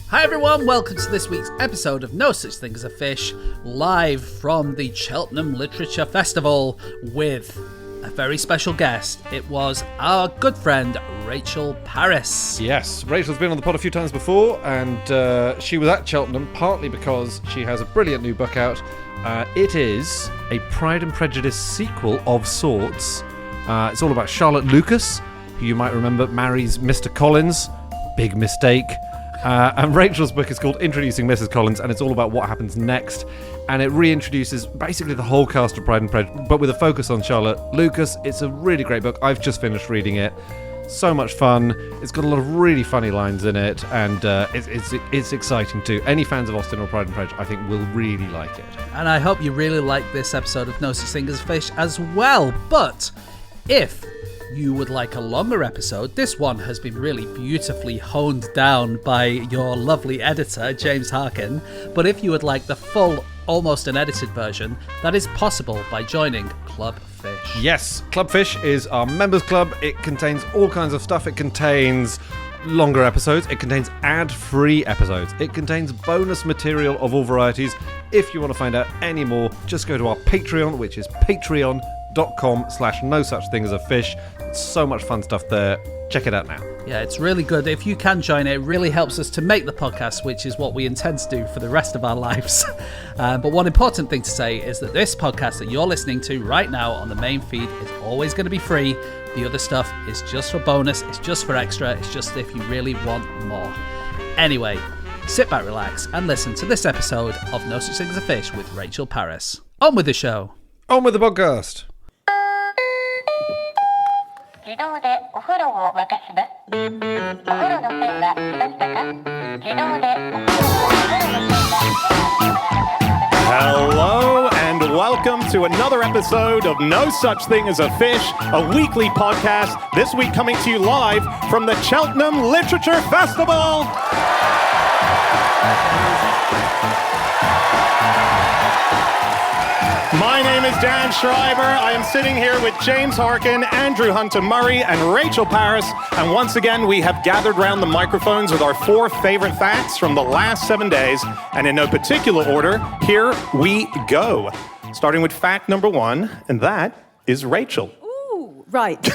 Hi everyone, welcome to this week's episode of No Such Thing as a Fish, live from the Cheltenham Literature Festival with a very special guest. It was our good friend Rachel Parris. Yes, Rachel's been on the pod a few times before, and she was at Cheltenham partly because she has a brilliant new book out. It is a Pride and Prejudice sequel of sorts. It's all about Charlotte Lucas, who you might remember marries Mr. Collins. Big mistake. And Rachel's book is called Introducing Mrs. Collins, and it's all about what happens next. And it reintroduces basically the whole cast of Pride and Prejudice, but with a focus on Charlotte Lucas. It's a really great book. I've just finished reading it. So much fun. It's got a lot of really funny lines in it, and it's exciting too. Any fans of Austen or Pride and Prejudice, I think, will really like it. And I hope you really like this episode of No Such Thing as a Fish as well. But if you would like a longer episode, this one has been really beautifully honed down by your lovely editor, James Harkin. But if you would like the full, almost unedited version, that is possible by joining Club Fish. Yes, Club Fish is our members club. It contains all kinds of stuff. It contains longer episodes. It contains ad-free episodes. It contains bonus material of all varieties. If you want to find out any more, just go to our Patreon, which is patreon.com/no such thing as a fish. So much fun stuff there. Check it out now. Yeah, it's really good. If you can join it, it really helps us to make the podcast, which is what we intend to do for the rest of our lives. But one important thing to say is that this podcast that you're listening to right now on the main feed is always going to be free. The other stuff is just for bonus. It's just for extra. It's just if you really want more. Anyway, sit back, relax, and listen to this episode of No Such Thing as a Fish with Rachel Parris. On with the show. On with the podcast. 自動でお風呂を沸かすわ。お風呂の線は来ましたか？自動でお風呂の線は Hello and welcome to another episode of No Such Thing as a Fish, a weekly podcast, this week coming to you live from the Cheltenham Literature Festival. My name is Dan Schreiber. I am sitting here with James Harkin, Andrew Hunter-Murray, and Rachel Parris. And once again, we have gathered round the microphones with our 4 favorite facts from the last 7 days. And in no particular order, here we go. Starting with fact number 1, and that is Rachel. Ooh, right.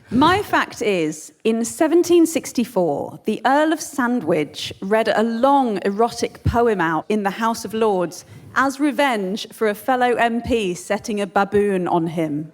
My fact is, in 1764, the Earl of Sandwich read a long erotic poem out in the House of Lords as revenge for a fellow MP setting a baboon on him.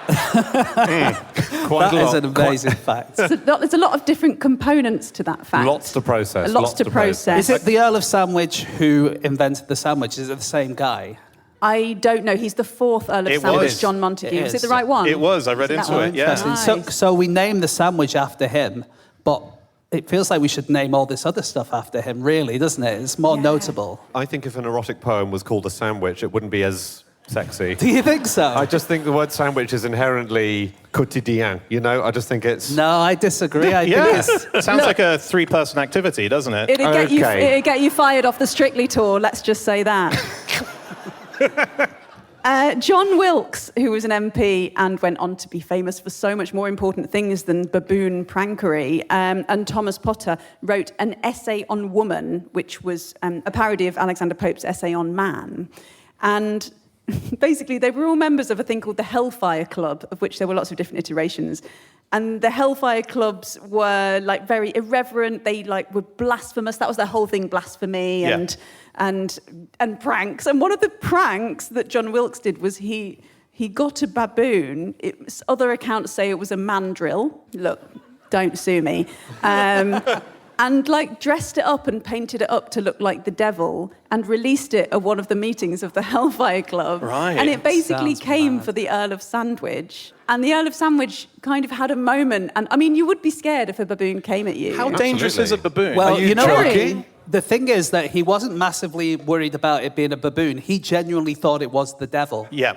That is an amazing fact. There's a lot of different components to that fact. Lots to process. Lots to process. Is it the Earl of Sandwich who invented the sandwich? Is it the same guy? I don't know. He's the 4th Earl of Sandwich, John Montague. Is it the right one? It was. I read into it, yeah. Nice. So we named the sandwich after him, but it feels like we should name all this other stuff after him, really, doesn't it? It's more notable. I think if an erotic poem was called a sandwich, it wouldn't be as sexy. Do you think so? I just think the word sandwich is inherently quotidien, you know? I just think it's... No, I disagree. I think it's... Sounds like a 3-person activity, doesn't it? It'd get you fired off the Strictly tour, let's just say that. John Wilkes, who was an MP and went on to be famous for so much more important things than baboon prankery, and Thomas Potter wrote an essay on woman, which was a parody of Alexander Pope's essay on man. And basically, they were all members of a thing called the Hellfire Club, of which there were lots of different iterations. And the Hellfire Clubs were like very irreverent. They were blasphemous. That was their whole thing, blasphemy and pranks. And one of the pranks that John Wilkes did was he got a baboon. Other accounts say it was a mandrill. Look, don't sue me. And dressed it up and painted it up to look like the devil and released it at one of the meetings of the Hellfire Club. Right. And it basically came mad. for the Earl of Sandwich. And the Earl of Sandwich kind of had a moment. And I mean, you would be scared if a baboon came at you. How dangerous is a baboon? Well, Are you you know joking? what? The thing is that he wasn't massively worried about it being a baboon. He genuinely thought it was the devil. Yeah.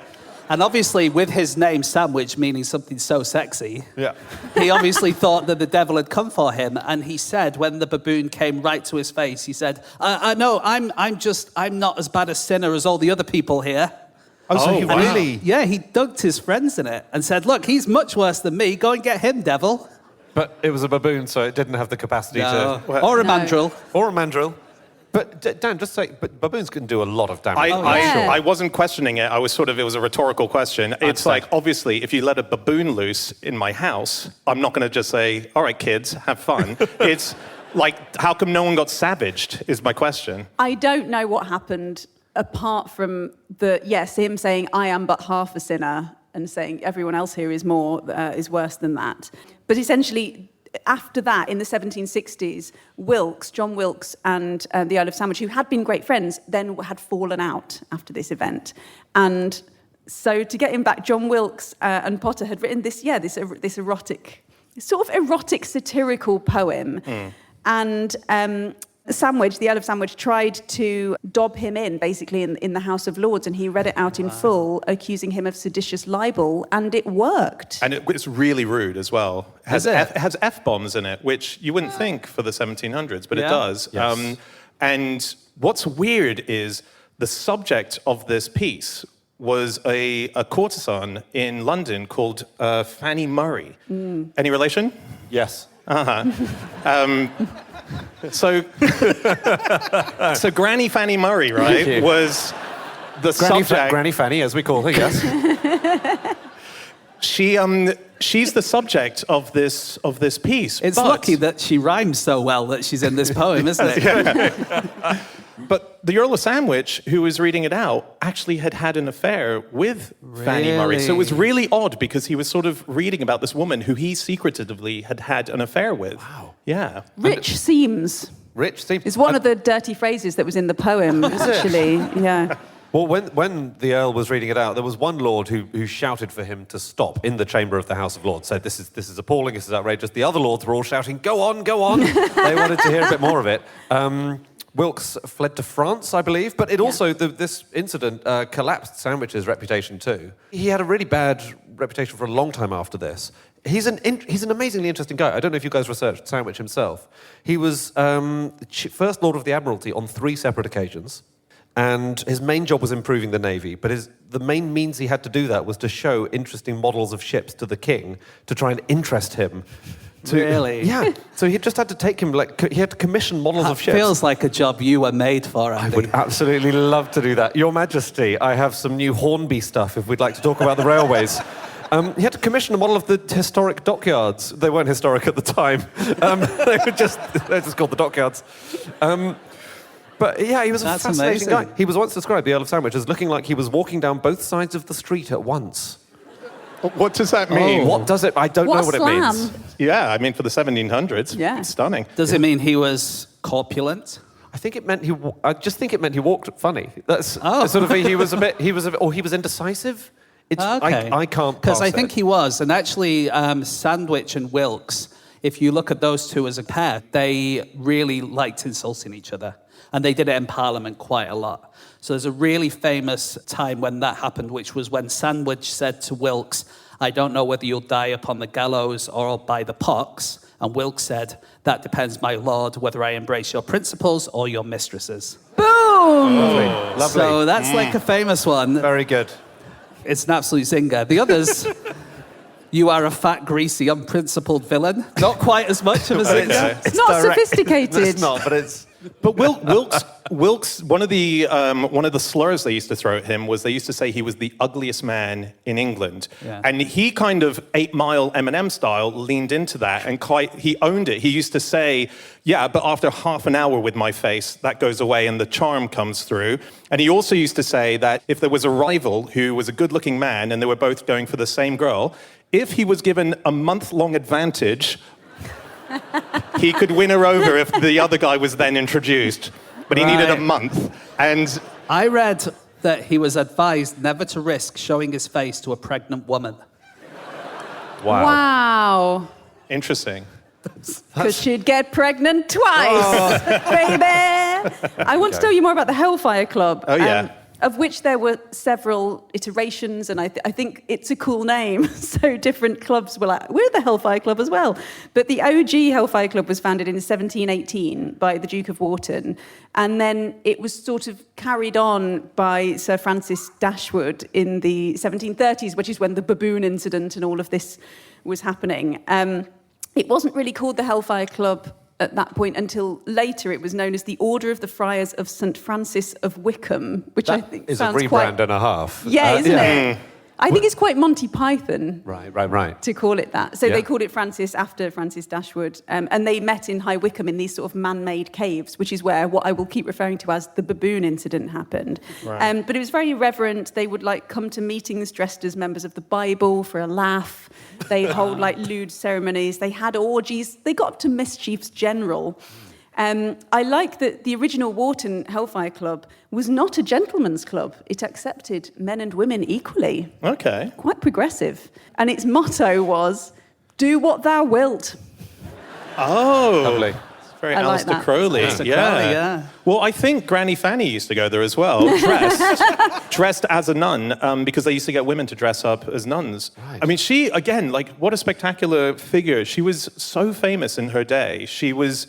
And obviously, with his name, Sandwich, meaning something so sexy, Yeah. he obviously thought that the devil had come for him. And he said, when the baboon came right to his face, he said, I know, I'm not as bad a sinner as all the other people here. Oh, so he wow. really... Yeah, he dunked his friends in it and said, look, he's much worse than me. Go and get him, devil. But it was a baboon, so it didn't have the capacity to... Or a mandrill. Or a mandrill. But Dan, just say, but baboons can do a lot of damage. I wasn't questioning it. I was it was a rhetorical question. It's like, obviously, if you let a baboon loose in my house, I'm not going to just say, all right, kids, have fun. It's like, how come no one got savaged, is my question. I don't know what happened apart from him saying, I am but half a sinner, and saying everyone else here is is worse than that. But essentially, after that, in the 1760s, John Wilkes and the Earl of Sandwich, who had been great friends, then had fallen out after this event. And so to get him back, John Wilkes and Potter had written this erotic, sort of erotic satirical poem. And Sandwich, the Earl of Sandwich, tried to dob him in, basically, in the House of Lords, and he read it out in full, accusing him of seditious libel, and it worked. And it's really rude as well. It has F-bombs in it, which you wouldn't think for the 1700s, but it does. Yes. And what's weird is the subject of this piece was a courtesan in London called Fanny Murray. Any relation? Yes. So Granny Fanny Murray, right, was the subject. Granny Fanny, as we call her, yes. She's the subject of this piece. It's lucky that she rhymes so well that she's in this poem, isn't it? But the Earl of Sandwich, who was reading it out, actually had an affair with Fanny Murray. So it was really odd because he was sort of reading about this woman who he secretively had an affair with. Wow. Yeah. Rich seems. Rich seems. It's one of the dirty phrases that was in the poem, actually. Yeah. Well, when the Earl was reading it out, there was one lord who shouted for him to stop in the chamber of the House of Lords. Said, this is appalling, this is outrageous. The other lords were all shouting, go on, go on. They wanted to hear a bit more of it. Wilkes fled to France, I believe, but it also, this incident collapsed Sandwich's reputation too. He had a really bad reputation for a long time after this. He's an amazingly interesting guy. I don't know if you guys researched Sandwich himself. He was First Lord of the Admiralty on 3 separate occasions, and his main job was improving the Navy, but the main means he had to do that was to show interesting models of ships to the king to try and interest him. Really? Yeah. So he just had to take him, he had to commission models of ships. Feels like a job you were made for, Andy. I would absolutely love to do that. Your Majesty, I have some new Hornby stuff if we'd like to talk about the railways. He had to commission a model of the historic dockyards. They weren't historic at the time. They're just called the dockyards. But yeah, he was a fascinating guy. He was once described, the Earl of Sandwich, as looking like he was walking down both sides of the street at once. What does that mean? What does it? I don't know what it means. Yeah, I mean, for the 1700s, it's stunning. Does it mean he was corpulent? I think it meant I just think it meant he walked funny. That's sort of he was indecisive. Okay. I can't because I think he was, and actually, Sandwich and Wilkes. If you look at those two as a pair, they really liked insulting each other, and they did it in Parliament quite a lot. So there's a really famous time when that happened, which was when Sandwich said to Wilkes, I don't know whether you'll die upon the gallows or by the pox. And Wilkes said, that depends, my lord, whether I embrace your principles or your mistresses. Boom! Lovely. So that's like a famous one. Very good. It's an absolute zinger. The others, you are a fat, greasy, unprincipled villain. Not quite as much of a zinger. It's not sophisticated. It's not, but it's... But Wilkes, one of the slurs they used to throw at him was they used to say he was the ugliest man in England, and he kind of 8 Mile Eminem style leaned into that and he owned it. He used to say, "Yeah, but after half an hour with my face, that goes away and the charm comes through." And he also used to say that if there was a rival who was a good-looking man and they were both going for the same girl, if he was given a month-long advantage, he could win her over if the other guy was then introduced. But he needed a month. And I read that he was advised never to risk showing his face to a pregnant woman. Wow. Interesting. Because she'd get pregnant twice, baby. I want to tell you more about the Hellfire Club. Oh, yeah. Of which there were several iterations, and I think it's a cool name. So different clubs were like, we're the Hellfire Club as well. But the OG Hellfire Club was founded in 1718 by the Duke of Wharton, and then it was sort of carried on by Sir Francis Dashwood in the 1730s, which is when the baboon incident and all of this was happening. It wasn't really called the Hellfire Club at that point until later. It was known as the Order of the Friars of St. Francis of Wickham, which I think is a sounds rebrand quite... and a half. Yeah, isn't it? I think it's quite Monty Python. Right. To call it that. So Yeah. they called it Francis after Francis Dashwood. And they met in High Wycombe in these sort of man-made caves, which is where what I will keep referring to as the baboon incident happened. Right. But it was very irreverent. They would come to meetings dressed as members of the Bible for a laugh. They'd hold lewd ceremonies. They had orgies. They got up to mischiefs general. I like that the original Wharton Hellfire Club was not a gentleman's club. It accepted men and women equally. Okay. Quite progressive. And its motto was, do what thou wilt. Oh. Lovely. Very I like Aleister that. Crowley. Aleister Crowley, yeah. Well, I think Granny Fanny used to go there as well, dressed as a nun, because they used to get women to dress up as nuns. Right. I mean, she, again, what a spectacular figure. She was so famous in her day. She was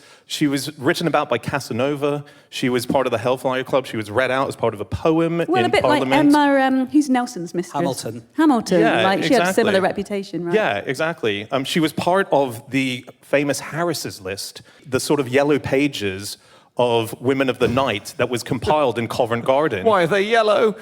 written about by Casanova. She was part of the Hellfire Club. She was read out as part of a poem Well, in a bit Parliament. like Emma, who's Nelson's mistress? Hamilton. Yeah, She had a similar exactly. reputation, right? Yeah, exactly. She was part of the famous Harris's list, the sort of yellow pages of women of the night that was compiled in Covent Garden. Why are they yellow?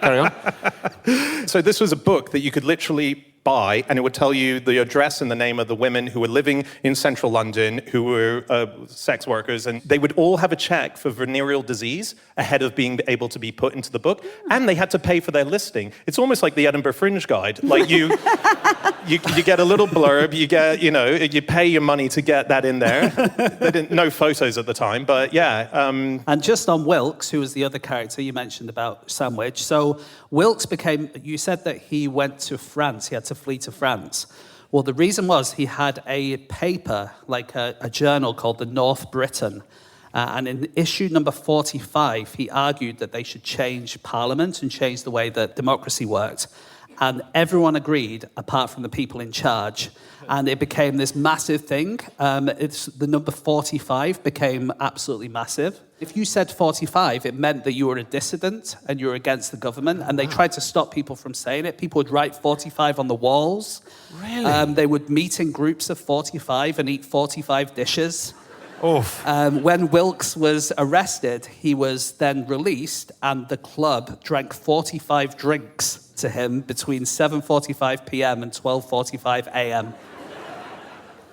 Carry on. So this was a book that you could literally buy, and it would tell you the address and the name of the women who were living in central London, who were sex workers, and they would all have a check for venereal disease ahead of being able to be put into the book, and they had to pay for their listing. It's almost like the Edinburgh Fringe Guide. You get a little blurb, you pay your money to get that in there. They didn't no photos at the time, but yeah. And just on Wilkes, who was the other character you mentioned about Sandwich. So Wilkes you said that he went to France, he had to flee to France. Well, the reason was he had a paper, a journal called the North Briton. And in issue number 45, he argued that they should change Parliament and change the way that democracy worked. And everyone agreed, apart from the people in charge. And it became this massive thing. The number 45 became absolutely massive. If you said 45, it meant that you were a dissident and you were against the government. And they tried to stop people from saying it. People would write 45 on the walls. Really? They would meet in groups of 45 and eat 45 dishes. Oof. When Wilkes was arrested, he was then released, and the club drank 45 drinks to him between 7:45 p.m. and 12:45 a.m.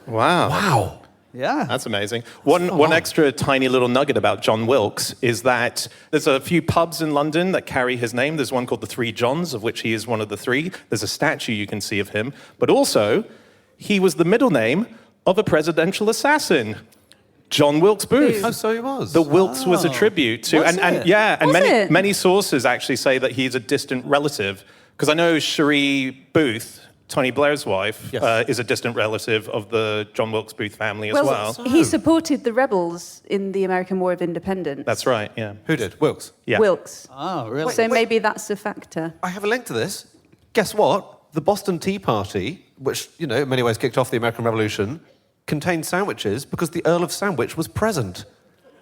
Wow. Yeah. That's amazing. One extra tiny little nugget about John Wilkes is that there's a few pubs in London that carry his name. There's one called the Three Johns, of which he is one of the three. There's a statue you can see of him. But also, he was the middle name of a presidential assassin, John Wilkes Booth. Oh, so he was. The Wilkes was a tribute to, Was and it? yeah, and Was it? many sources actually say that he's a distant relative. Because I know Cherie Booth, Tony Blair's wife, Yes. is a distant relative of the John Wilkes Booth family as well. He supported the rebels in the American War of Independence. That's right, yeah. Who did? Wilkes. Yeah. Wilkes. Oh, really? So maybe that's a factor. I have a link to this. Guess what? The Boston Tea Party, which, in many ways kicked off the American Revolution, contained sandwiches because the Earl of Sandwich was present.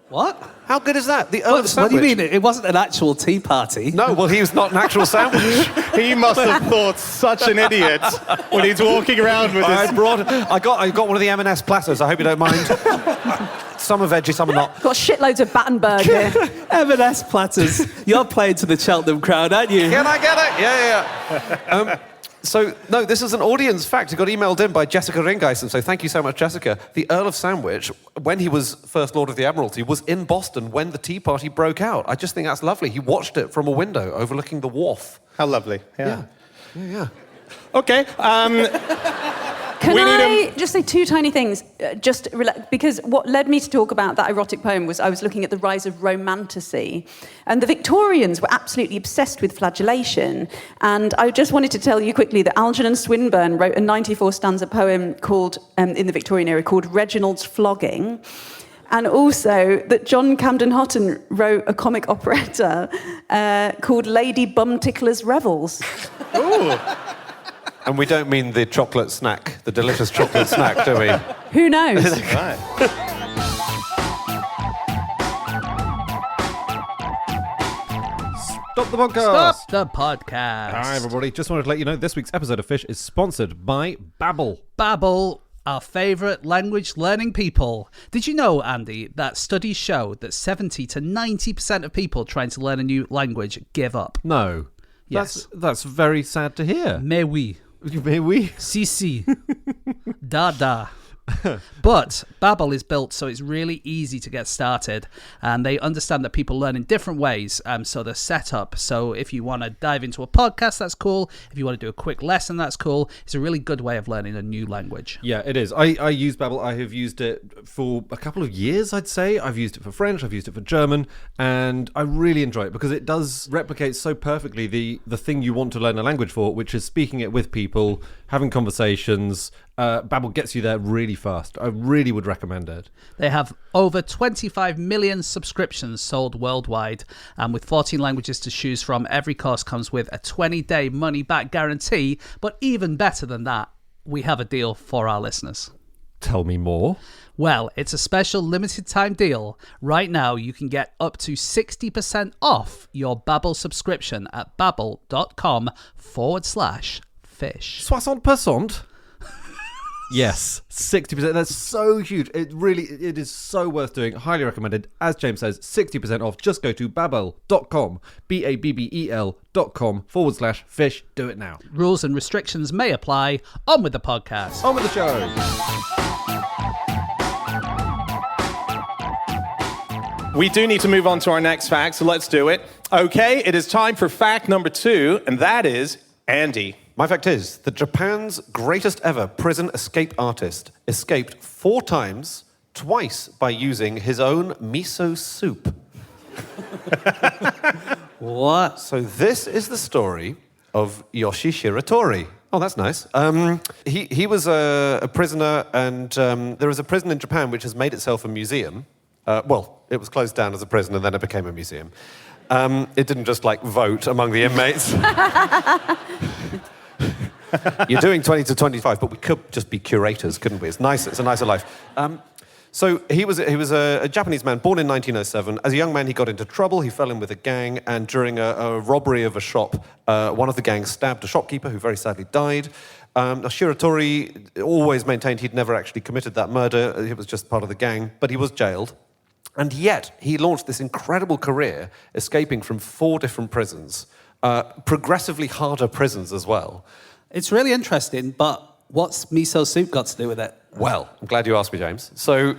What? How good is that? The Earl of What Sandwich. do you mean? It wasn't an actual tea party. No, well, he was not an actual sandwich. He must have thought such an idiot when he's walking around with his... I got one of the M&S platters. I hope you don't mind. Some are veggie, some are not. Got shitloads of Battenberg here. M&S platters. You're playing to the Cheltenham crowd, aren't you? Can I get it? Yeah. No, this is an audience fact. It got emailed in by Jessica Ringeisen, so thank you so much, Jessica. The Earl of Sandwich, when he was First Lord of the Admiralty, was in Boston when the Tea Party broke out. I just think that's lovely. He watched it from a window overlooking the wharf. How lovely, yeah. Yeah. Okay, Can We need I just say two tiny things? Because what led me to talk about that erotic poem was I was looking at the rise of romantasy. And the Victorians were absolutely obsessed with flagellation. And I just wanted to tell you quickly that Algernon Swinburne wrote a 94-stanza poem called, in the Victorian era, called Reginald's Flogging. And also that John Camden Hotten wrote a comic operetta called Lady Bum Tickler's Revels. ooh. And we don't mean the chocolate snack, the delicious chocolate snack, do we? Who knows? Right. Stop the podcast. Stop the podcast. Hi, everybody. Just wanted to let you know this week's episode of Fish is sponsored by Babbel. Babbel, our favourite language learning people. Did you know, Andy, that studies show that 70 to 90% of people trying to learn a new language give up? No. Yes. That's very sad to hear. Mais oui. Mais oui. Si, si. Da, da. But Babbel is built so it's really easy to get started, and they understand that people learn in different ways, so they're set up. So if you want to dive into a podcast, that's cool. If you want to do a quick lesson, that's cool. It's a really good way of learning a new language. Yeah, it is. I use Babbel. I have used it for a couple of years, I'd say. I've used it for French, I've used it for German, and I really enjoy it because it does replicate so perfectly the thing you want to learn a language for, which is speaking it with people, having conversations. Babbel gets you there really fast. I really would recommend it. They have over 25 million subscriptions sold worldwide, and with 14 languages to choose from, every course comes with a 20-day money-back guarantee. But even better than that, we have a deal for our listeners. Tell me more. Well, it's a special limited time deal. Right now, you can get up to 60% off your Babbel subscription at babbel.com/fish. 60%? Yes, 60%. That's so huge. It is so worth doing. Highly recommended. As James says, 60% off. Just go to babbel.com, babbel.com/fish. Do it now. Rules and restrictions may apply. On with the podcast. On with the show. We do need to move on to our next fact, so let's do it. Okay, it is time for fact number 2, and that is Andy. My fact is that Japan's greatest ever prison escape artist escaped 4 times, twice by using his own miso soup. What? So this is the story of Yoshi Shiratori. Oh, that's nice. He was a prisoner, and there is a prison in Japan which has made itself a museum. Well, it was closed down as a prison, and then it became a museum. It didn't just, vote among the inmates. You're doing 20 to 25, but we could just be curators, couldn't we? It's nice. It's a nicer life. So he was a Japanese man born in 1907. As a young man, he got into trouble. He fell in with a gang, and during a robbery of a shop, one of the gangs stabbed a shopkeeper who very sadly died. Shiratori always maintained he'd never actually committed that murder. It was just part of the gang, but he was jailed. And yet, he launched this incredible career, escaping from 4 different prisons, progressively harder prisons as well. It's really interesting, but what's miso soup got to do with it? Well, I'm glad you asked me, James. So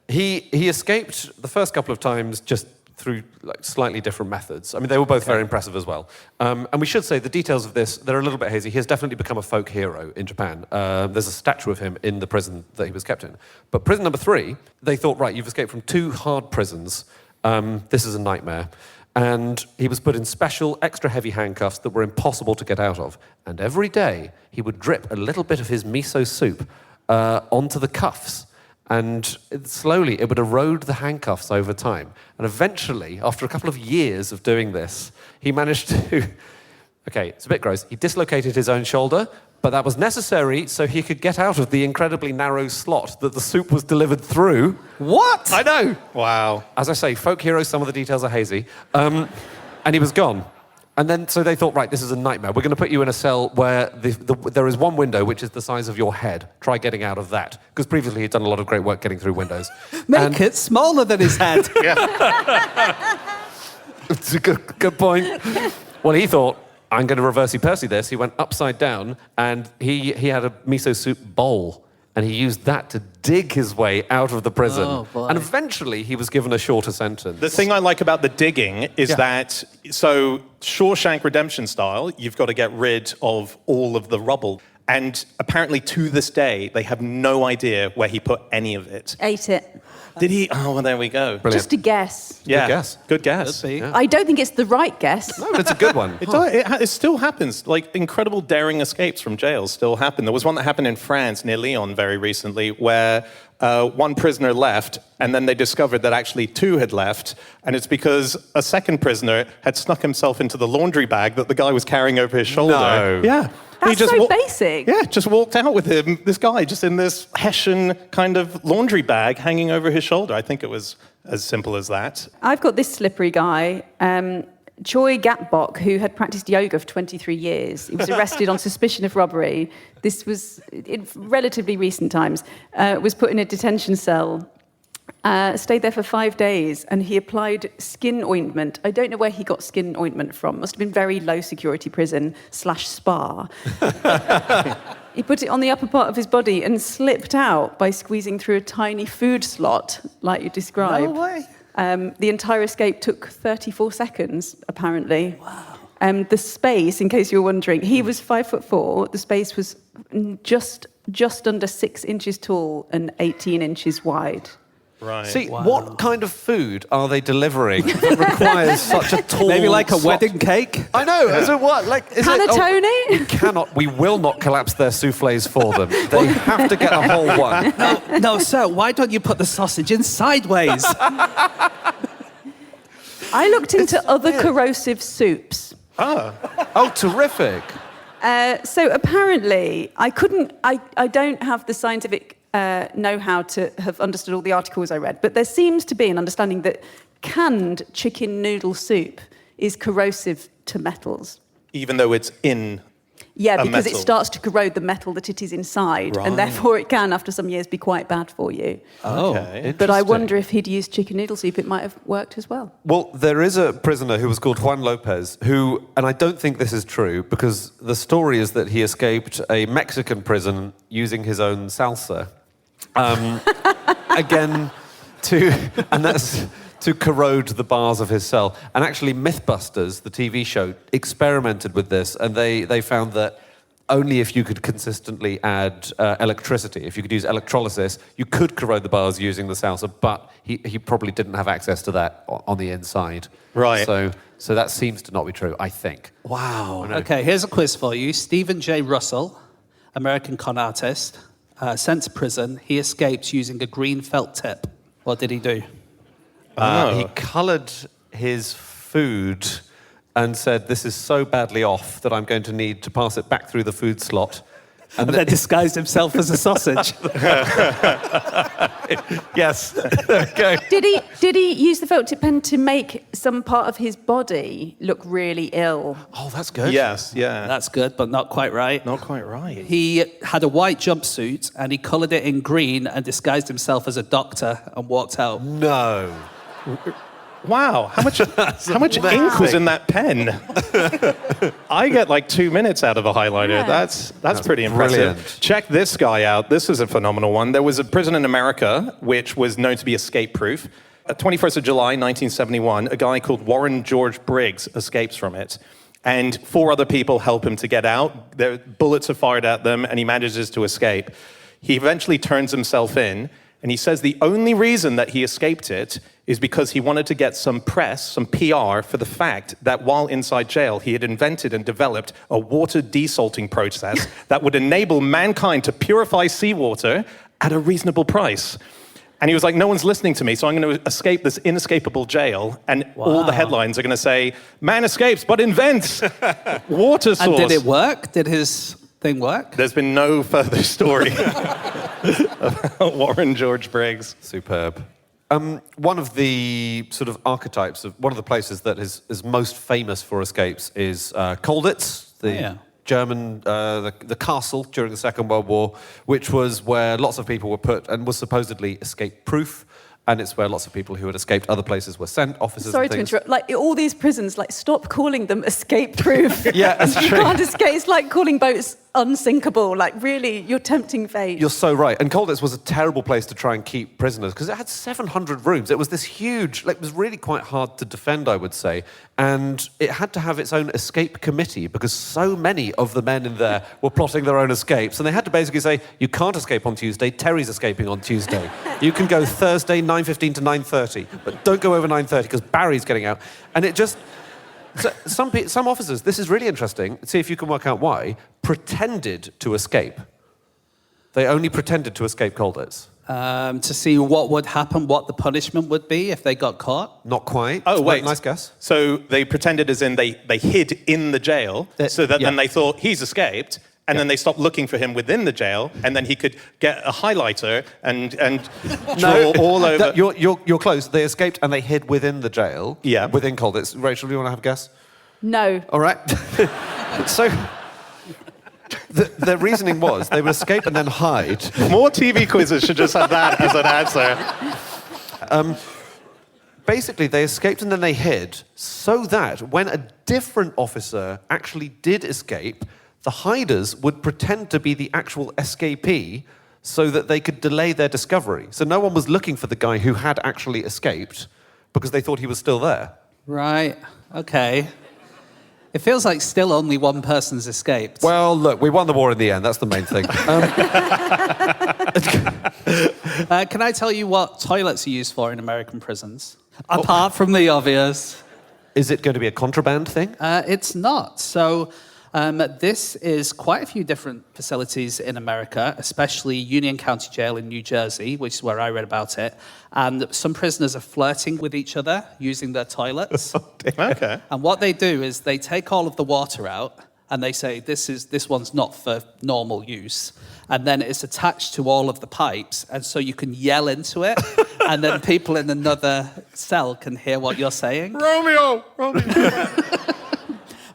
he escaped the first couple of times just through slightly different methods. I mean, they were both very impressive as well. And we should say the details of this, they're a little bit hazy. He has definitely become a folk hero in Japan. There's a statue of him in the prison that he was kept in. But prison number 3, they thought, right, you've escaped from 2 hard prisons. This is a nightmare. And he was put in special, extra heavy handcuffs that were impossible to get out of. And every day, he would drip a little bit of his miso soup onto the cuffs. And slowly, it would erode the handcuffs over time. And eventually, after a couple of years of doing this, he managed to... Okay, it's a bit gross. He dislocated his own shoulder, but that was necessary so he could get out of the incredibly narrow slot that the soup was delivered through. What? I know! Wow. As I say, folk heroes, some of the details are hazy. And he was gone. And then, so they thought, right, this is a nightmare. We're going to put you in a cell where there is one window which is the size of your head. Try getting out of that. Because previously he'd done a lot of great work getting through windows. Make it smaller than his head. It's a good point. Well, he thought, I'm going to reversey-Percy this. He went upside down, and he had a miso soup bowl. And he used that to dig his way out of the prison. Oh, boy. And eventually, he was given a shorter sentence. The thing I like about the digging is that, so Shawshank Redemption style, you've got to get rid of all of the rubble. And apparently, to this day, they have no idea where he put any of it. Ate it. Did he? Oh, well, there we go. Brilliant. Just a guess. Yeah. Good guess. Good guess. Could be. Yeah. I don't think it's the right guess. No, but it's a good one. It still happens. Incredible daring escapes from jail still happen. There was one that happened in France near Lyon very recently where one prisoner left and then they discovered that actually 2 had left, and it's because a second prisoner had snuck himself into the laundry bag that the guy was carrying over his shoulder. No. Yeah. That's so basic. Yeah, just walked out with him, this guy, just in this Hessian kind of laundry bag hanging over his shoulder. I think it was as simple as that. I've got this slippery guy. Choi Gatbok, who had practiced yoga for 23 years, he was arrested on suspicion of robbery. This was in relatively recent times. Was put in a detention cell. Stayed there for 5 days, and he applied skin ointment. I don't know where he got skin ointment from. Must have been very low security prison / spa. He put it on the upper part of his body and slipped out by squeezing through a tiny food slot, like you described. No way. The entire escape took 34 seconds, apparently. Wow. The space, in case you're wondering, he was 5'4". The space was just under 6 inches tall and 18 inches wide. Right. See, what kind of food are they delivering that requires such a tall... Maybe like a slot? wedding cake? I know. Is it what? Like, is Panettone? we will not collapse their soufflés for them. They have to get a whole one. No, sir, why don't you put the sausage in sideways? I looked into other corrosive soups. Oh, terrific. So apparently, I don't have the scientific know-how to have understood all the articles I read, but there seems to be an understanding that canned chicken noodle soup is corrosive to metals. Even though it's in Yeah, because it metal. starts to corrode the metal that it is inside, Right. and therefore it can, after some years, be quite bad for you. Okay. But I wonder if he'd used chicken noodle soup, it might have worked as well. Well, there is a prisoner who was called Juan Lopez who, and I don't think this is true, because the story is that he escaped a Mexican prison using his own salsa. Again, and that's to corrode the bars of his cell. And actually, Mythbusters, the TV show, experimented with this, and they found that only if you could consistently add electricity, if you could use electrolysis, you could corrode the bars using the salsa, but he probably didn't have access to that on the inside. Right. So that seems to not be true, I think. Wow. Okay, here's a quiz for you. Stephen J. Russell, American con artist, sent to prison. He escaped using a green felt tip. What did he do? He coloured his food and said, "This is so badly off that I'm going to need to pass it back through the food slot." And then disguised himself as a sausage. Yes. There we go. Did he use the felt tip pen to make some part of his body look really ill? Oh, that's good. Yes, yeah. That's good, but not quite right. Not quite right. He had a white jumpsuit and he coloured it in green and disguised himself as a doctor and walked out. No. Wow, how much ink was in that pen? I get like 2 minutes out of a highlighter. Yeah. That's pretty impressive. brilliant. Check this guy out. This is a phenomenal one. There was a prison in America which was known to be escape-proof. 21st of July, 1971, a guy called Warren George Briggs escapes from it. And 4 other people help him to get out. Their bullets are fired at them, and he manages to escape. He eventually turns himself in, and he says the only reason that he escaped it is because he wanted to get some press, some PR, for the fact that while inside jail, he had invented and developed a water desalting process that would enable mankind to purify seawater at a reasonable price. And he was like, no one's listening to me, so I'm going to escape this inescapable jail, and all the headlines are going to say, man escapes but invents water source. And did it work? Did his thing work? There's been no further story about Warren George Briggs. Superb. One of the sort of archetypes of one of the places that is most famous for escapes is Colditz, the German, the castle during the Second World War, which was where lots of people were put and was supposedly escape-proof. And it's where lots of people who had escaped other places were sent, officers Sorry and to things. interrupt. Like, all these prisons, like, stop calling them escape-proof. Yeah, that's You true. can't escape. It's like calling boats unsinkable. Like, really, you're tempting fate. You're so right. And Colditz was a terrible place to try and keep prisoners because it had 700 rooms. It was this huge, like, it was really quite hard to defend, I would say. And it had to have its own escape committee because so many of the men in there were plotting their own escapes. And they had to basically say, you can't escape on Tuesday. Terry's escaping on Tuesday. You can go Thursday, 9:15 to 9:30, but don't go over 9:30 because Barry's getting out. And it just... So some officers, this is really interesting, see if you can work out why, pretended to escape. They only pretended to escape Colditz. To see what would happen, what the punishment would be if they got caught. Not quite. Oh, wait. Nice guess. So they pretended as in they hid in the jail, so that then they thought, he's escaped, And then they stopped looking for him within the jail, and then he could get a highlighter and draw all over. You're close. They escaped and they hid within the jail. Yeah. Within Colditz. Rachel, do you want to have a guess? No. All right. So the reasoning was they would escape and then hide. More TV quizzes should just have that as an answer. Basically, they escaped and then they hid so that when a different officer actually did escape, the hiders would pretend to be the actual escapee so that they could delay their discovery. So no one was looking for the guy who had actually escaped because they thought he was still there. Right, okay. It feels like still only one person's escaped. Well, look, we won the war in the end. That's the main thing. Can I tell you what toilets are used for in American prisons? Apart from the obvious. Is it going to be a contraband thing? It's not. So this is quite a few different facilities in America, especially Union County Jail in New Jersey, which is where I read about it. And some prisoners are flirting with each other using their toilets. Okay. And what they do is they take all of the water out and they say, this one's not for normal use. And then it's attached to all of the pipes, and so you can yell into it, and then people in another cell can hear what you're saying. Romeo!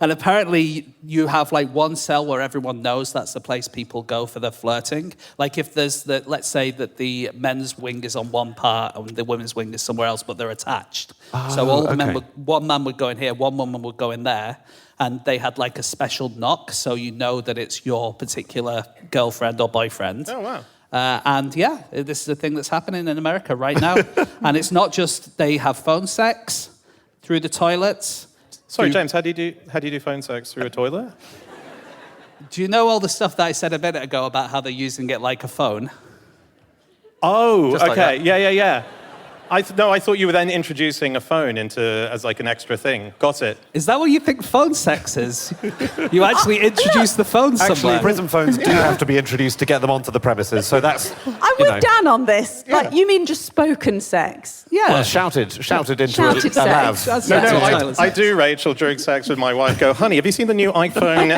And apparently you have like one cell where everyone knows that's the place people go for their flirting. Like if there's let's say that the men's wing is on one part and the women's wing is somewhere else, but they're attached. So all the men one man would go in here, one woman would go in there, and they had like a special knock, so you know that it's your particular girlfriend or boyfriend. Oh, wow. And yeah, this is a thing that's happening in America right now. And it's not just they have phone sex through the toilets. Sorry, James, how do you do phone sex through a toilet? Do you know all the stuff that I said a minute ago about how they're using it like a phone? Oh, Just like okay. that. Yeah. I thought you were then introducing a phone as like an extra thing. Got it. Is that what you think phone sex is? You actually introduce the phone somewhere. Actually, prison phones do have to be introduced to get them onto the premises, so that's... I'm with Dan on this. Like, you mean just spoken sex? Yeah. Well, shouted into Shouted a sex. lav. That's I do, Rachel, during sex with my wife, go, honey, have you seen the new iPhone?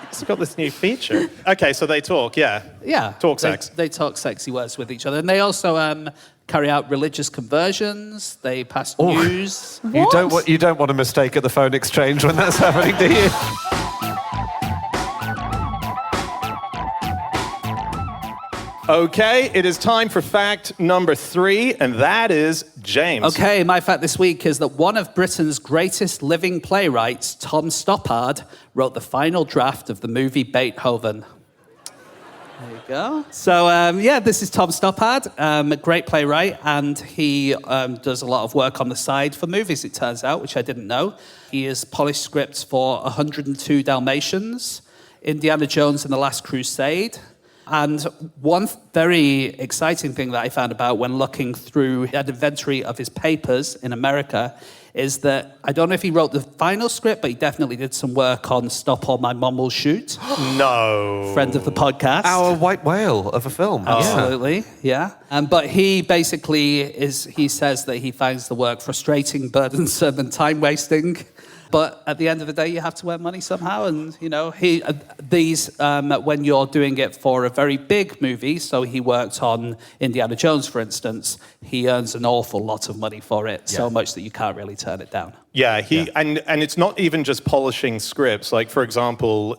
It's got this new feature. Okay, so they talk, yeah. Yeah. Talk sex. They talk sexy words with each other. And they also carry out religious conversions. They pass news. You don't want a mistake at the phone exchange when that's happening, do you? Okay, it is time for fact number 3, and that is James. Okay, my fact this week is that one of Britain's greatest living playwrights, Tom Stoppard, wrote the final draft of the movie Beethoven. There you go. So, this is Tom Stoppard, a great playwright, and he does a lot of work on the side for movies, it turns out, which I didn't know. He has polished scripts for 102 Dalmatians, Indiana Jones and the Last Crusade. And one very exciting thing that I found about when looking through an inventory of his papers in America is that, I don't know if he wrote the final script, but he definitely did some work on Stop or My Mom Will Shoot. No. Friend of the podcast. Our white whale of a film. Absolutely, yeah. But he basically he says that he finds the work frustrating, burdensome, and time-wasting. But at the end of the day, you have to earn money somehow. And, when you're doing it for a very big movie, so he worked on Indiana Jones, for instance, he earns an awful lot of money for it, so much that you can't really turn it down. Yeah, and it's not even just polishing scripts. Like, for example,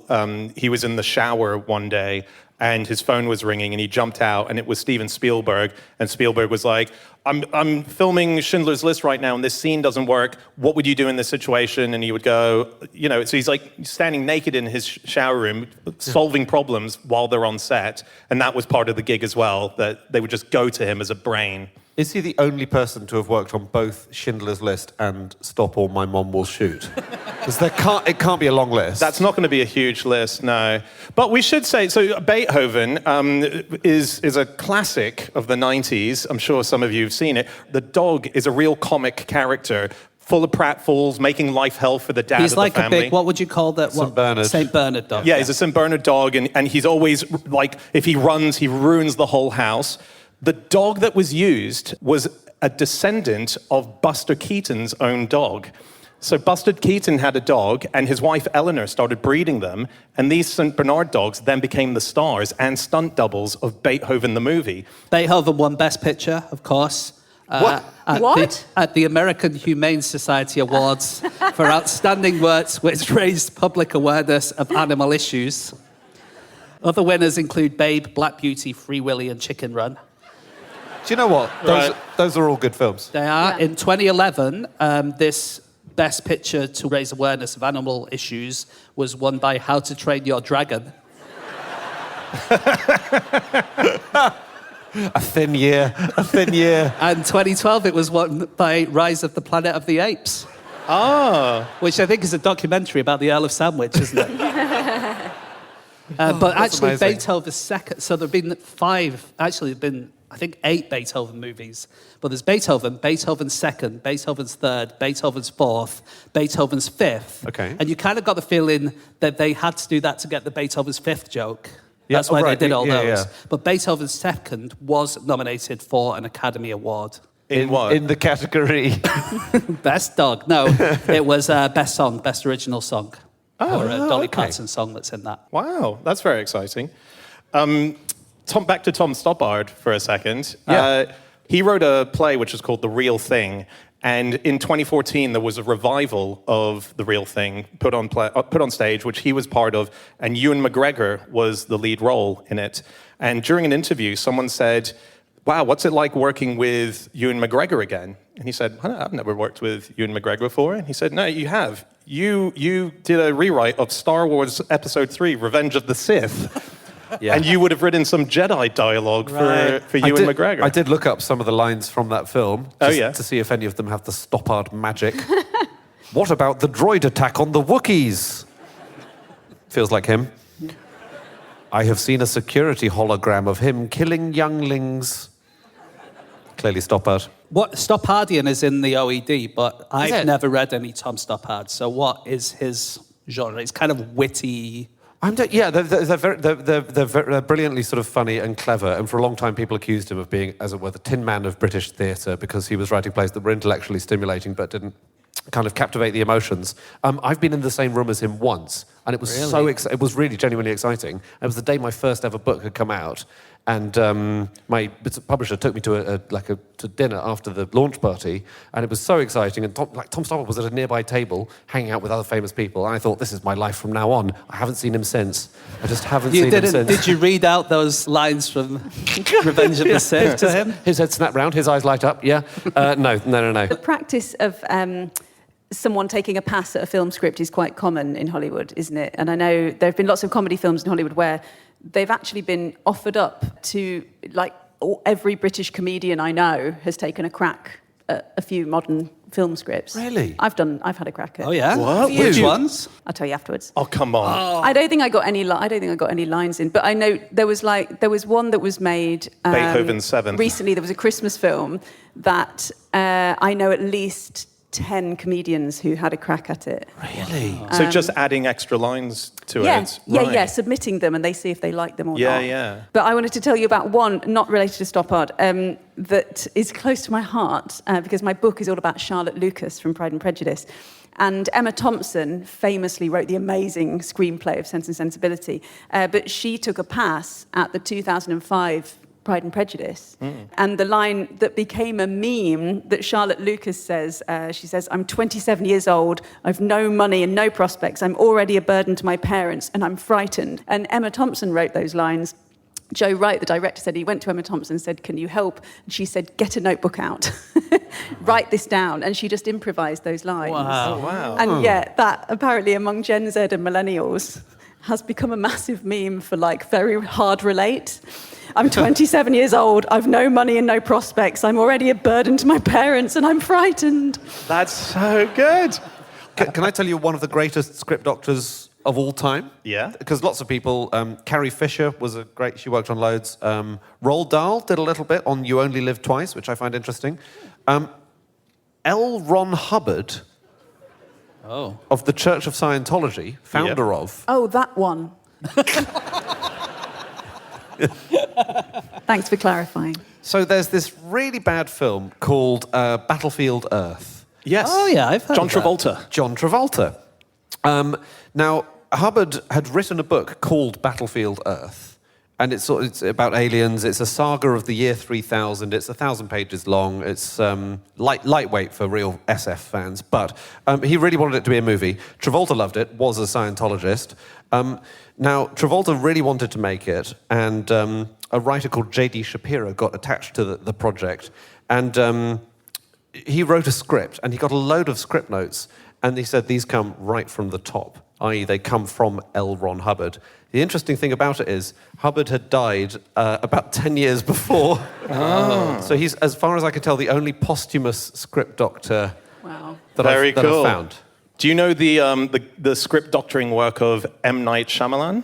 he was in the shower one day, and his phone was ringing, and he jumped out, and it was Steven Spielberg, and Spielberg was like, I'm filming Schindler's List right now, and this scene doesn't work. What would you do in this situation? And he would go, so he's like standing naked in his shower room, solving problems while they're on set, and that was part of the gig as well, that they would just go to him as a brain. Is he the only person to have worked on both Schindler's List and Stop or My Mom Will Shoot? Because it can't be a long list. That's not going to be a huge list, no. But we should say, so Beethoven is a classic of the 90s. I'm sure some of you have seen it. The dog is a real comic character, full of pratfalls, making life hell for the dad He's of the like family. a big, what would you call that? St. Bernard. St. Bernard dog. Yeah, he's a St. Bernard dog, and he's always, like, if he runs, he ruins the whole house. The dog that was used was a descendant of Buster Keaton's own dog. So Buster Keaton had a dog, and his wife Eleanor started breeding them, and these St. Bernard dogs then became the stars and stunt doubles of Beethoven the movie. Beethoven won Best Picture, of course. What? At the American Humane Society Awards for outstanding works which raised public awareness of animal issues. Other winners include Babe, Black Beauty, Free Willy, and Chicken Run. Do you know what? Those are all good films. They are. Yeah. In 2011, this Best Picture to raise awareness of animal issues was won by How to Train Your Dragon. A thin year. And 2012, it was won by Rise of the Planet of the Apes. Ah. Which I think is a documentary about the Earl of Sandwich, isn't it? But actually, amazing. Beethoven's second... So there have been I think 8 Beethoven movies. But there's Beethoven, Beethoven's second, Beethoven's third, Beethoven's fourth, Beethoven's fifth. Okay. And you kind of got the feeling that they had to do that to get the Beethoven's fifth joke. Yeah, That's why right, they did all yeah, those. yeah. But Beethoven's second was nominated for an Academy Award. In what? In the category. Best dog. No, it was best song, best original song. Or a Dolly okay. Parton song that's in that. Wow, that's very exciting. Back to Tom Stoppard for a second. Yeah. He wrote a play which is called The Real Thing, and in 2014 there was a revival of The Real Thing put on stage, which he was part of, and Ewan McGregor was the lead role in it. And during an interview, someone said, "Wow, what's it like working with Ewan McGregor again?" And he said, "I've never worked with Ewan McGregor before." And he said, "No, you have. You did a rewrite of Star Wars Episode 3, Revenge of the Sith." Yeah. And you would have written some Jedi dialogue for Ewan McGregor. I did look up some of the lines from that film to see if any of them have the Stoppard magic. What about the droid attack on the Wookiees? Feels like him. I have seen a security hologram of him killing younglings. Clearly Stoppard. What Stoppardian is in the OED, but I've it? never read any Tom Stoppard. So what is his genre? It's kind of witty. They're brilliantly sort of funny and clever, and for a long time people accused him of being, as it were, the Tin Man of British theatre because he was writing plays that were intellectually stimulating but didn't kind of captivate the emotions. I've been in the same room as him once, and it was it was really genuinely exciting. It was the day my first ever book had come out, and my publisher took me to to dinner after the launch party, and it was so exciting. And Tom Stoppard was at a nearby table, hanging out with other famous people, and I thought, this is my life from now on. I haven't seen him since. I just haven't seen him since. Did you read out those lines from Revenge of the Sith to him? His head snapped round, his eyes light up. Yeah, no. The practice of someone taking a pass at a film script is quite common in Hollywood, isn't it? And I know there have been lots of comedy films in Hollywood where they've actually been offered up to, like, every British comedian I know has taken a crack at a few modern film scripts. Really? I've had a crack at. Oh yeah. What? Which ones? I'll tell you afterwards. Oh, come on. I don't think I got any lines in, but I know there was one that was made Beethoven's Seventh. Recently. There was a Christmas film that I know at least 10 comedians who had a crack at it. Really? So just adding extra lines to it. Yeah, submitting them, and they see if they like them or not. Yeah. But I wanted to tell you about one, not related to Stoppard, that is close to my heart, because my book is all about Charlotte Lucas from Pride and Prejudice. And Emma Thompson famously wrote the amazing screenplay of Sense and Sensibility, but she took a pass at the 2005 Pride and Prejudice. And the line that became a meme that Charlotte Lucas says, she says, "I'm 27 years old, I've no money and no prospects, I'm already a burden to my parents, and I'm frightened." And Emma Thompson wrote those lines. Joe Wright, the director, said he went to Emma Thompson and said, "Can you help?" And she said, "Get a notebook out, write this down." And she just improvised those lines. Wow. Oh, wow. And that apparently among Gen Z and millennials has become a massive meme for, like, very hard relate. I'm 27 years old, I've no money and no prospects, I'm already a burden to my parents, and I'm frightened. That's so good. Can I tell you one of the greatest script doctors of all time? Yeah. Because lots of people, Carrie Fisher was she worked on loads. Roald Dahl did a little bit on You Only Live Twice, which I find interesting. L. Ron Hubbard of the Church of Scientology, founder of... Oh, that one. Thanks for clarifying. So there's this really bad film called Battlefield Earth. Yes. Oh, yeah, I've heard John of that. Travolta. John Travolta. Now, Hubbard had written a book called Battlefield Earth, and it's about aliens. It's a saga of the year 3000. It's 1,000 pages long. It's lightweight for real SF fans, but he really wanted it to be a movie. Travolta loved it, was a Scientologist. Now, Travolta really wanted to make it, and a writer called J.D. Shapiro got attached to the project, and he wrote a script, and he got a load of script notes, and he said these come right from the top, i.e. they come from L. Ron Hubbard. The interesting thing about it is Hubbard had died about 10 years before. Oh. So he's, as far as I can tell, the only posthumous script doctor that I've found. Do you know the script doctoring work of M. Night Shyamalan?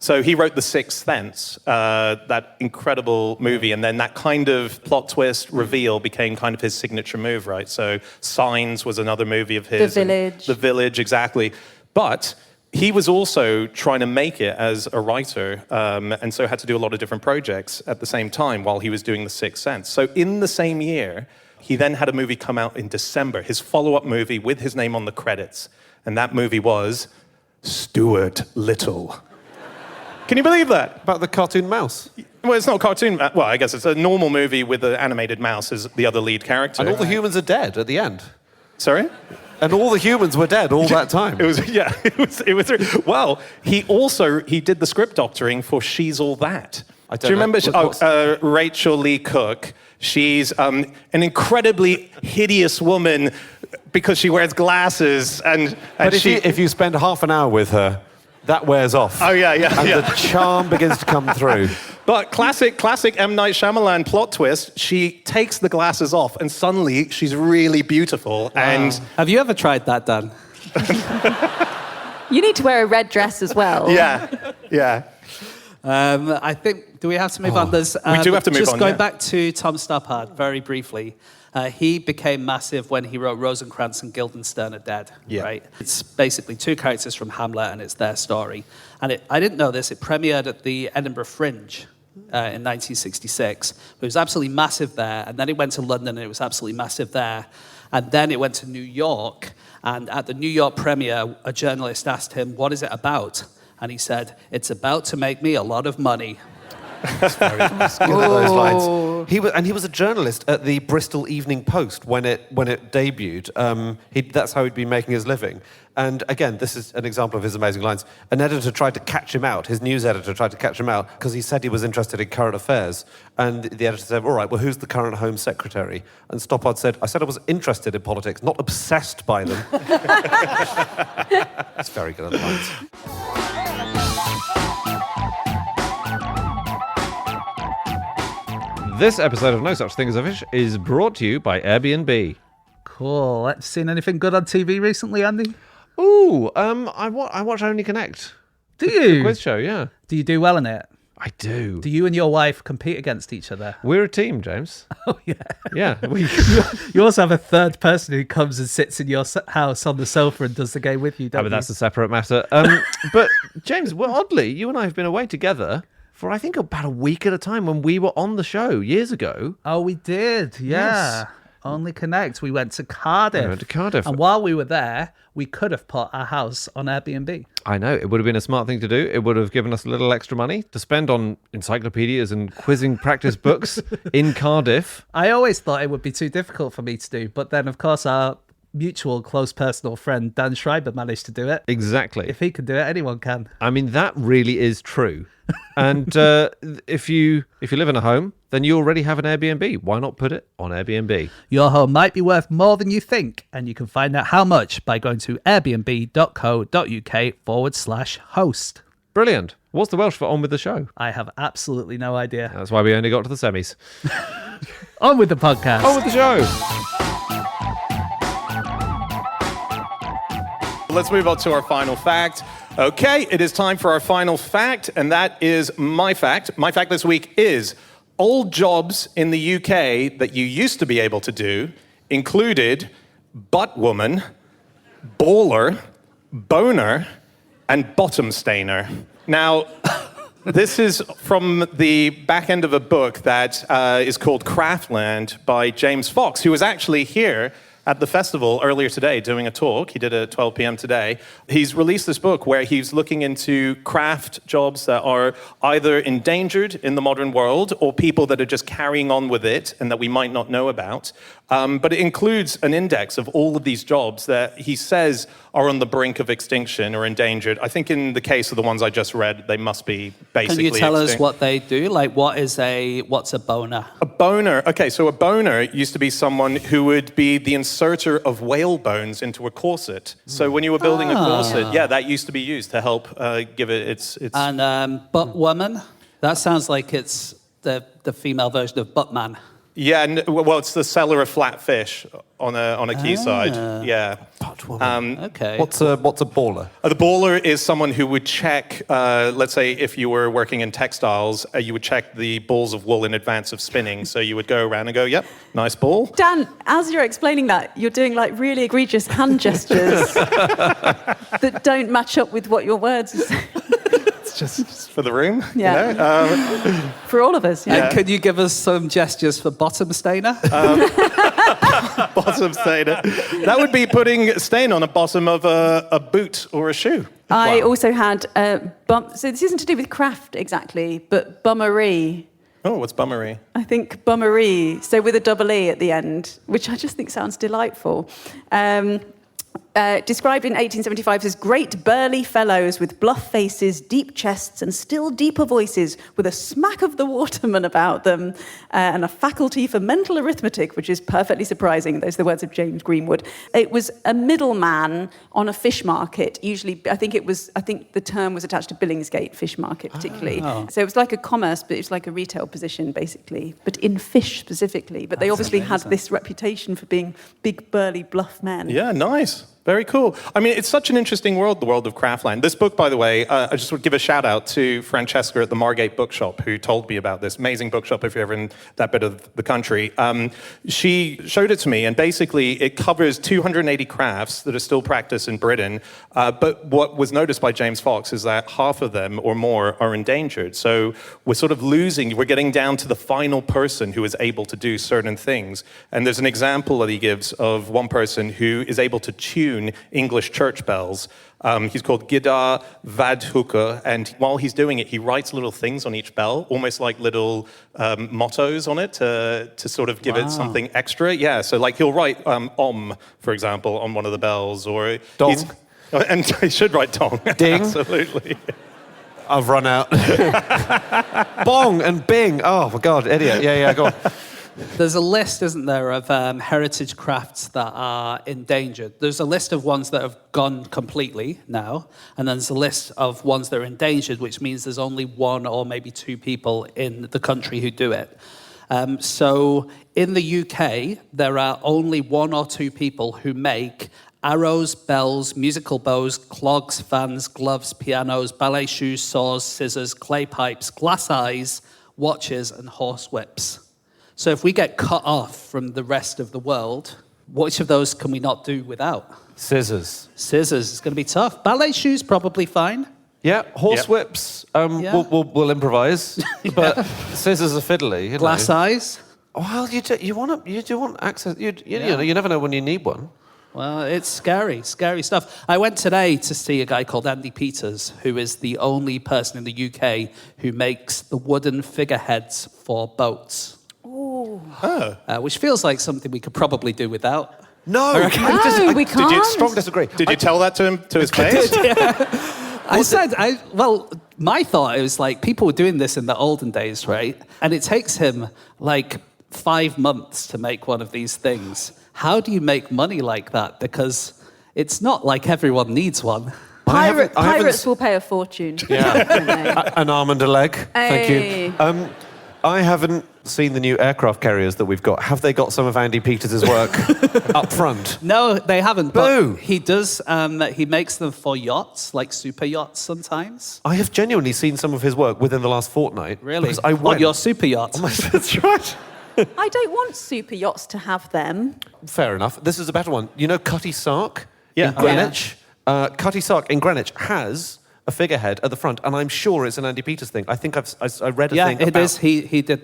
So he wrote The Sixth Sense, that incredible movie, and then that kind of plot twist reveal became kind of his signature move, right? So Signs was another movie of his. The Village. The Village, exactly. But he was also trying to make it as a writer, and so had to do a lot of different projects at the same time while he was doing The Sixth Sense. So in the same year, he then had a movie come out in December, his follow-up movie with his name on the credits, and that movie was Stuart Little. Can you believe that? About the cartoon mouse. Well, it's not a cartoon. Well, I guess it's a normal movie with an animated mouse as the other lead character. And all the humans are dead at the end. Sorry? And all the humans were dead all that time. It was. Well, he did the script doctoring for She's All That. Do you remember? Rachel Lee Cook. She's an incredibly hideous woman because she wears glasses But if you spend half an hour with her, that wears off. Oh, yeah. And the charm begins to come through. But classic M. Night Shyamalan plot twist, she takes the glasses off and suddenly she's really beautiful. Wow. And have you ever tried that, Dan? You need to wear a red dress as well. Yeah. I think, do we have to move on? We do have to move on, Just going back to Tom Stoppard very briefly. He became massive when he wrote Rosencrantz and Guildenstern are Dead, right? It's basically two characters from Hamlet, and it's their story. And I didn't know this, it premiered at the Edinburgh Fringe in 1966. It was absolutely massive there, and then it went to London, and it was absolutely massive there. And then it went to New York, and at the New York premiere, a journalist asked him, what is it about? And he said, it's about to make me a lot of money. That's very nice. Good at those lines. He was a journalist at the Bristol Evening Post when it debuted. That's how he'd been making his living. And again, this is an example of his amazing lines. An editor tried to catch him out. His news editor tried to catch him out because he said he was interested in current affairs. And the editor said, all right, well, who's the current Home Secretary? And Stoppard said, I said I was interested in politics, not obsessed by them. That's very good at the lines. This episode of No Such Thing as a Fish is brought to you by Airbnb. Cool. Seen anything good on TV recently, Andy? Ooh, I watch Only Connect. Do you? The quiz show, yeah. Do you do well in it? I do. Do you and your wife compete against each other? We're a team, James. Oh, yeah. Yeah. You also have a third person who comes and sits in your house on the sofa and does the game with you, don't you? That's a separate matter. But, James, well, oddly, you and I have been away together for, I think, about a week at a time when we were on the show years ago. Oh, we did, yeah. Yes. Only Connect. We went to Cardiff. We went to Cardiff. And while we were there, we could have put our house on Airbnb. I know. It would have been a smart thing to do. It would have given us a little extra money to spend on encyclopedias and quizzing practice books in Cardiff. I always thought it would be too difficult for me to do. But then, of course, our mutual close personal friend Dan Schreiber managed to do it. Exactly. If he can do it, anyone can. I mean, that really is true. And if you live in a home, then you already have an Airbnb. Why not put it on Airbnb? Your home might be worth more than you think, and you can find out how much by going to airbnb.co.uk/host. Brilliant. What's the Welsh for on with the show? I have absolutely no idea. That's why we only got to the semis. On with the podcast. On with the show. Let's move on to our final fact. Okay, it is time for our final fact, and that is my fact. My fact this week is old jobs in the UK that you used to be able to do included butt woman, baller, boner, and bottom stainer. Now, this is from the back end of a book that is called Craftland by James Fox, who was actually here at the festival earlier today doing a talk. He did it at 12 p.m. today. He's released this book where he's looking into craft jobs that are either endangered in the modern world or people that are just carrying on with it and that we might not know about. But it includes an index of all of these jobs that he says are on the brink of extinction or endangered. I think in the case of the ones I just read, they must be basically Can you tell extinct. us what they do? Like, what's a boner? A boner. Okay, so a boner used to be someone who would be the inserter of whale bones into a corset. So when you were building a corset, that used to be used to help give it its... And butt woman? That sounds like it's the female version of buttman. Yeah, well, it's the seller of flat fish on a quayside. Yeah. Okay. What's a baller? The baller is someone who would check, let's say if you were working in textiles, you would check the balls of wool in advance of spinning. So you would go around and go, yep, nice ball. Dan, as you're explaining that, you're doing like really egregious hand gestures that don't match up with what your words are saying. It's just for the room, Yeah. you know? For all of us, yeah. And could you give us some gestures for bottom stainer? Bottom stainer. That would be putting a stain on the bottom of a boot or a shoe. I also had so this isn't to do with craft exactly, but bummery. Oh, what's bummery? I think bummery, so with a double E at the end, which I just think sounds delightful. Described in 1875 as great burly fellows with bluff faces, deep chests, and still deeper voices, with a smack of the waterman about them, and a faculty for mental arithmetic, which is perfectly surprising. Those are the words of James Greenwood. It was a middleman on a fish market. Usually, I think the term was attached to Billingsgate Fish Market, particularly. Oh. So it was like a commerce, but it was like a retail position, basically, but in fish specifically. But they obviously had this reputation for being big, burly, bluff men. Yeah, nice. Very cool. I mean, it's such an interesting world, the world of Craftland. This book, by the way, I just would give a shout out to Francesca at the Margate Bookshop, who told me about this amazing bookshop if you're ever in that bit of the country. She showed it to me, and basically it covers 280 crafts that are still practiced in Britain. But what was noticed by James Fox is that half of them or more are endangered. So we're sort of we're getting down to the final person who is able to do certain things. And there's an example that he gives of one person who is able to tune English church bells. He's called Gidar Vadhuka, and while he's doing it, he writes little things on each bell, almost like little mottos on it to sort of give it something extra. Yeah, so like he'll write for example, on one of the bells, or dong. And he should write dong. Ding. Absolutely. I've run out. Bong and bing. Oh my God, idiot. Yeah, go on. There's a list, isn't there, of heritage crafts that are endangered. There's a list of ones that have gone completely now, and then there's a list of ones that are endangered, which means there's only one or maybe two people in the country who do it. So in the UK, there are only one or two people who make arrows, bells, musical bows, clogs, fans, gloves, pianos, ballet shoes, saws, scissors, clay pipes, glass eyes, watches, and horse whips. So if we get cut off from the rest of the world, which of those can we not do without? Scissors. Scissors. It's going to be tough. Ballet shoes, probably fine. Yeah, horse whips. We'll improvise, but scissors are fiddly. Glass eyes. Well, you do want access. You know, you never know when you need one. Well, it's scary stuff. I went today to see a guy called Andy Peters, who is the only person in the UK who makes the wooden figureheads for boats. Which feels like something we could probably do without. No, we can't. Strong disagree. Did you tell that to him, to his face? My thought is like people were doing this in the olden days, right? And it takes him like 5 months to make one of these things. How do you make money like that? Because it's not like everyone needs one. Pirates will pay a fortune. Yeah, an arm and a leg. Thank you. I haven't seen the new aircraft carriers that we've got. Have they got some of Andy Peters' work up front? No, they haven't. Boo! But he does. He makes them for yachts, like super yachts sometimes. I have genuinely seen some of his work within the last fortnight. Really? Because I went on your super yacht. That's right. I don't want super yachts to have them. Fair enough. This is a better one. You know Cutty Sark Yeah. in Greenwich? Cutty Sark in Greenwich has a figurehead at the front, and I'm sure it's an Andy Peters thing. I think I read a Yeah, thing it about... is. He did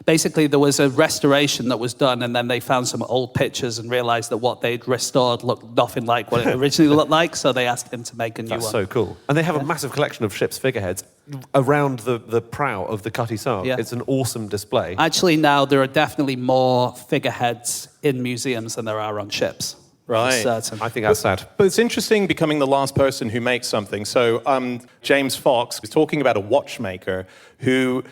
basically there was a restoration that was done, and then they found some old pictures and realised that what they'd restored looked nothing like what it originally looked like, so they asked him to make a new That's one. so cool. And they have a massive collection of ships' figureheads around the prow of the Cutty Sark. Yeah. It's an awesome display. Actually, now there are definitely more figureheads in museums than there are on ships. Right. For certain. I think that's sad. But it's interesting becoming the last person who makes something. So James Fox was talking about a watchmaker who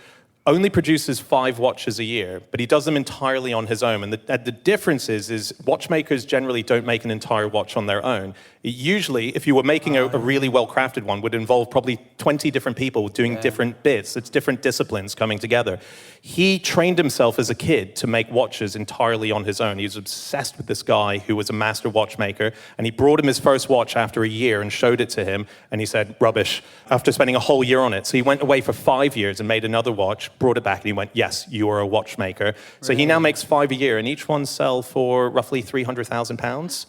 only produces 5 watches a year, but he does them entirely on his own. And the difference is watchmakers generally don't make an entire watch on their own. Usually, if you were making a really well-crafted one, would involve probably 20 different people doing different bits. It's different disciplines coming together. He trained himself as a kid to make watches entirely on his own. He was obsessed with this guy who was a master watchmaker, and he brought him his first watch after a year and showed it to him, and he said, rubbish, after spending a whole year on it. So he went away for 5 years and made another watch, brought it back, and he went, yes, you are a watchmaker. So he now makes 5 a year, and each one sell for roughly £300,000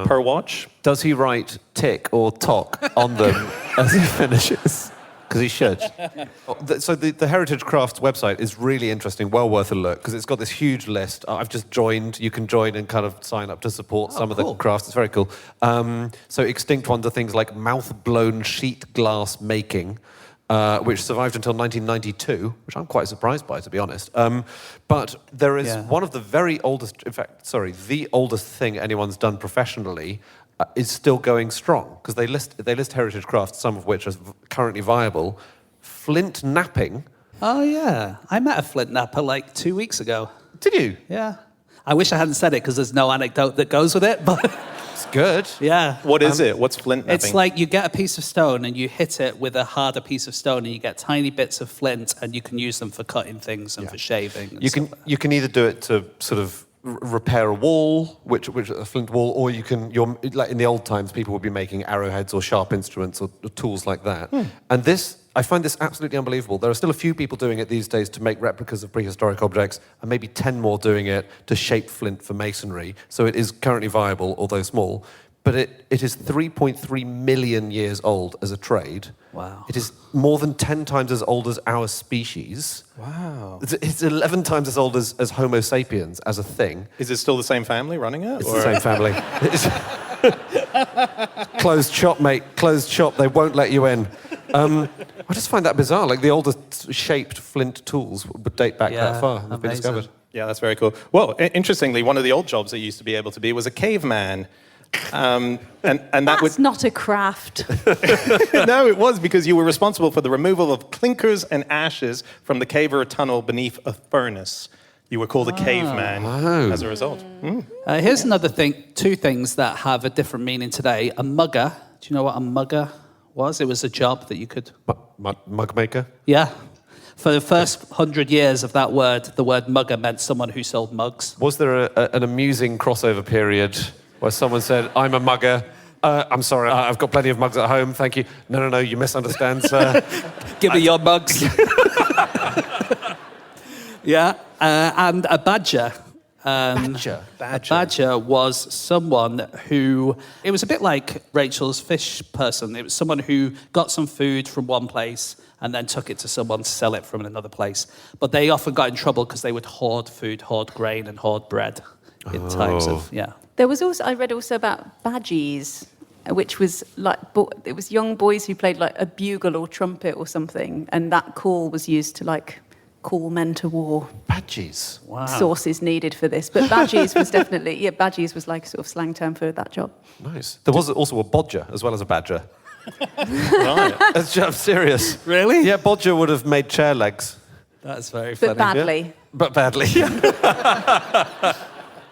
per watch. Does he write tick or tock on them as he finishes? Because he should. So the Heritage Crafts website is really interesting, well worth a look, because it's got this huge list. I've just joined. You can join and kind of sign up to support some of the crafts. It's very cool. So extinct ones are things like mouth-blown sheet glass making, which survived until 1992, which I'm quite surprised by, to be honest. But there is one of the very oldest, in fact, the oldest thing anyone's done professionally is still going strong, because they list heritage crafts, some of which are currently viable. Flint napping. Oh, yeah. I met a flint napper like 2 weeks ago. Did you? Yeah. I wish I hadn't said it because there's no anecdote that goes with it, but... It's good. Yeah. What is it? What's flint napping? It's like you get a piece of stone and you hit it with a harder piece of stone and you get tiny bits of flint and you can use them for cutting things and for shaving. And You can either do it to sort of repair a wall, which a flint wall, or you're like in the old times, people would be making arrowheads or sharp instruments or tools like that. And I find this absolutely unbelievable. There are still a few people doing it these days to make replicas of prehistoric objects, and maybe 10 more doing it to shape flint for masonry. So it is currently viable, although small. But it is 3.3 million years old as a trade. Wow. It is more than 10 times as old as our species. Wow. It's 11 times as old as Homo sapiens as a thing. Is it still the same family running it? It's the same family. Closed shop, mate. Closed shop. They won't let you in. I just find that bizarre. Like the oldest shaped flint tools would date back that far and have been discovered. Yeah, that's very cool. Well, interestingly, one of the old jobs that you used to be able to be was a caveman. And that That's not a craft. No, it was because you were responsible for the removal of clinkers and ashes from the cave or a tunnel beneath a furnace. You were called a caveman as a result. here's another thing, 2 things that have a different meaning today. A mugger. Do you know what a mugger was? It was a job that you could... Mug maker? Yeah. For the first 100 years of that word, the word mugger meant someone who sold mugs. Was there an amusing crossover period where someone said, I'm a mugger? I'm sorry, I've got plenty of mugs at home, thank you. No, you misunderstand, sir. Give me your mugs. Yeah. And a badger. Badger? A badger was someone who... It was a bit like Rachel's fish person. It was someone who got some food from one place and then took it to someone to sell it from another place. But they often got in trouble because they would hoard food, hoard grain, and hoard bread in times of... Yeah. There was also, I read also about badgies, which was like, it was young boys who played like a bugle or trumpet or something, and that call was used to like call men to war. Badgies? Wow. Sources needed for this, but badgies was definitely, badgies was like a sort of slang term for that job. Nice. There was also a bodger as well as a badger. Right. I'm serious. Really? Yeah, bodger would have made chair legs. That's very funny. But badly. Yeah. But badly.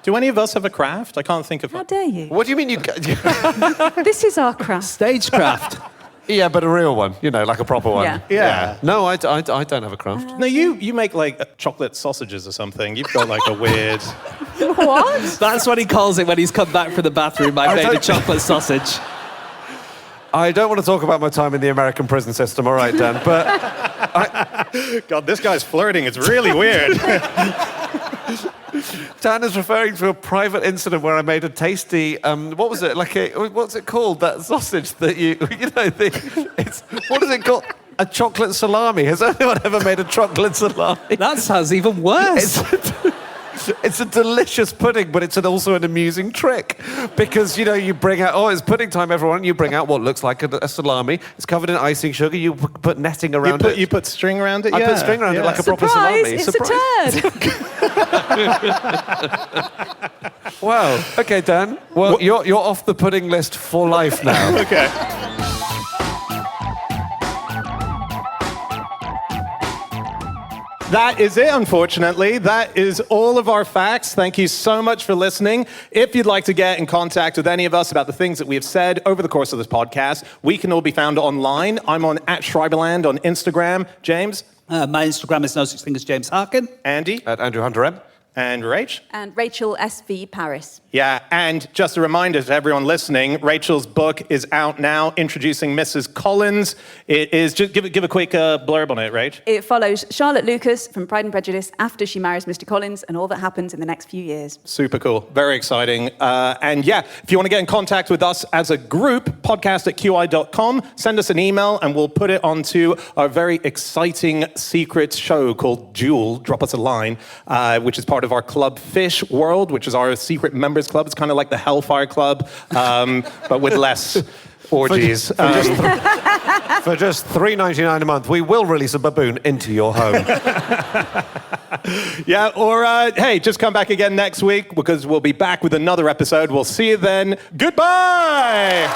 Do any of us have a craft? I can't think of... How dare you? What do you mean you... This is our craft. Stagecraft. Yeah, but a real one, like a proper one. Yeah. No, I don't have a craft. No, you make like chocolate sausages or something. You've got like a weird... What? That's what he calls it when he's come back from the bathroom. I made a chocolate sausage. I don't want to talk about my time in the American prison system, all right, Dan, but... God, this guy's flirting. It's really weird. Dan is referring to a private incident where I made a tasty, what was it? What's it called? That sausage that what is it called? A chocolate salami. Has anyone ever made a chocolate salami? That sounds even worse. It's a delicious pudding, but it's also an amusing trick because, you bring out, it's pudding time, everyone. You bring out what looks like a salami. It's covered in icing sugar. You put netting around it. You put string around it? I put string around it like a proper salami. It's a turd. Wow. Okay, Dan. Well, you're off the pudding list for life now. Okay. That is it, unfortunately. That is all of our facts. Thank you so much for listening. If you'd like to get in contact with any of us about the things that we have said over the course of this podcast, we can all be found online. I'm on @Schreiberland on Instagram. James? My Instagram is no such thing as James Harkin. Andy? At Andrew Hunter M. And Rach? And Rachel SV Parris. Yeah, and just a reminder to everyone listening, Rachel's book is out now, Introducing Mrs. Collins. It is, just give a quick blurb on it, Rach. It follows Charlotte Lucas from Pride and Prejudice after she marries Mr. Collins and all that happens in the next few years. Super cool. Very exciting. And yeah, if you want to get in contact with us as a group, podcast@qi.com, send us an email and we'll put it onto our very exciting secret show called Jewel, Drop Us a Line, which is part of our Club Fish World, which is our secret members club. It's kind of like the Hellfire Club, but with less orgies. For just $3.99 a month, we will release a baboon into your home. Yeah, or hey, just come back again next week because we'll be back with another episode. We'll see you then. Goodbye!